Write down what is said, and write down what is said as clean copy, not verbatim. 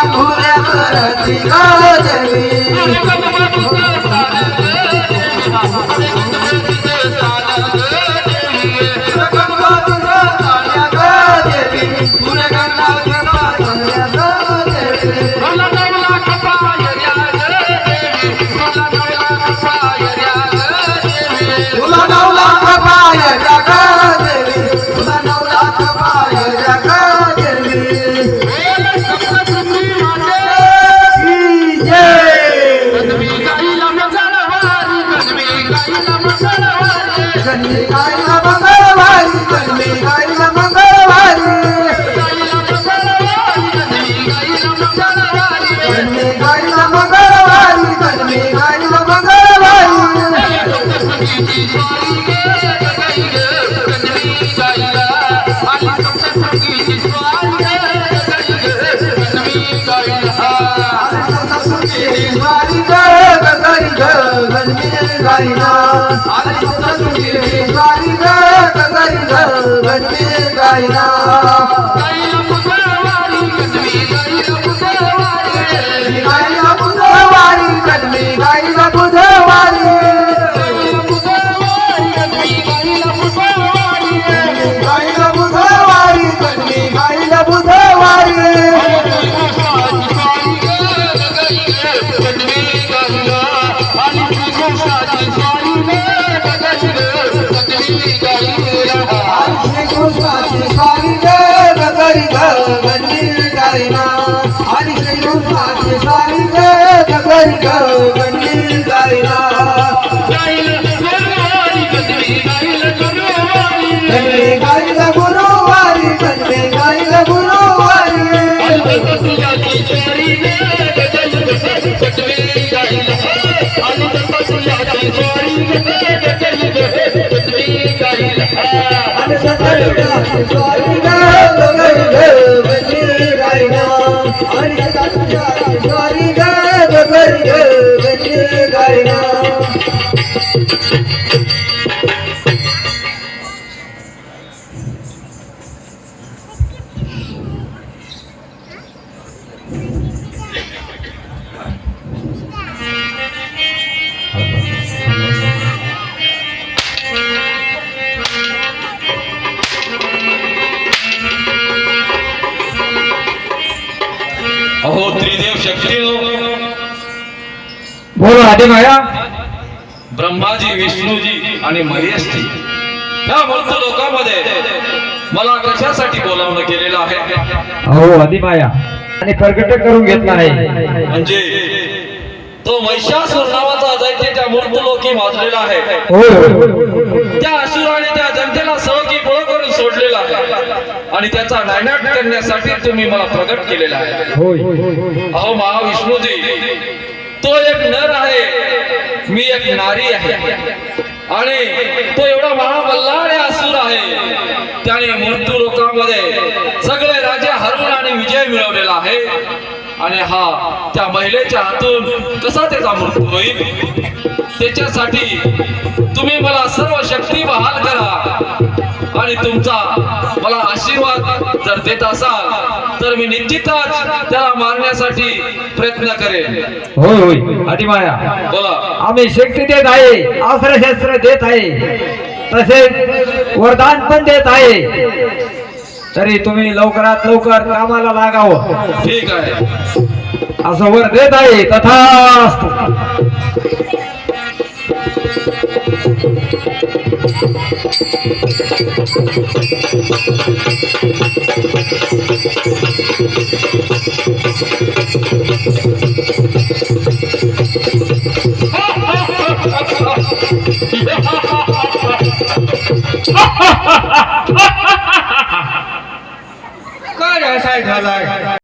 घोड्यावरती गाजवी अहो त्रिदेव शक्ती बोलो आदिमाया ब्रह्माजी विष्णूजी आणि महेशजी ह्या मूर्त लोकांमध्ये मला कशासाठी बोलावणं केलेलं आहे? हो आदिमाया आणि प्रगट करून घेतला आहे म्हणजे तो महिषासुर नावाचा दैत्य त्या मूर्त लोकी माजलेला आहे. त्या असुराने त्या जनतेला सहकी गोळा करून सोडलेला आहे आणि त्याचा नायनाट करण्यासाठी तुम्ही मला प्रगट केलेला आहे. अहो महाविष्णूजी, तो एक नर आहे, मी एक नारी आहे आणि तो एवढा महाबल्लाळ असुर आहे. त्याने मृत्यू लोकांमध्ये सगळे राजे हरवून आणि विजय मिळवलेला आहे आणि हा त्या महिलेच्या हातून कसा त्याचा मृत्यू होईल? त्याच्यासाठी तुम्ही मला सर्व शक्ती बहाल करा आणि तुमचा मला आशीर्वाद जर देत असाल तर मी निश्चितच त्याला मारण्यासाठी प्रयत्न करेन. होय होय आदिमाया, बोला. आम्ही शक्ती देत आहे, अस्त्रशस्त्र देत आहे, तसेच वरदान पण देत आहे. तरी तुम्ही लवकरात लवकर कामाला लागावं. ठीक आहे. असं वर देत आहे. तथास्तु. काय असाय झालाय?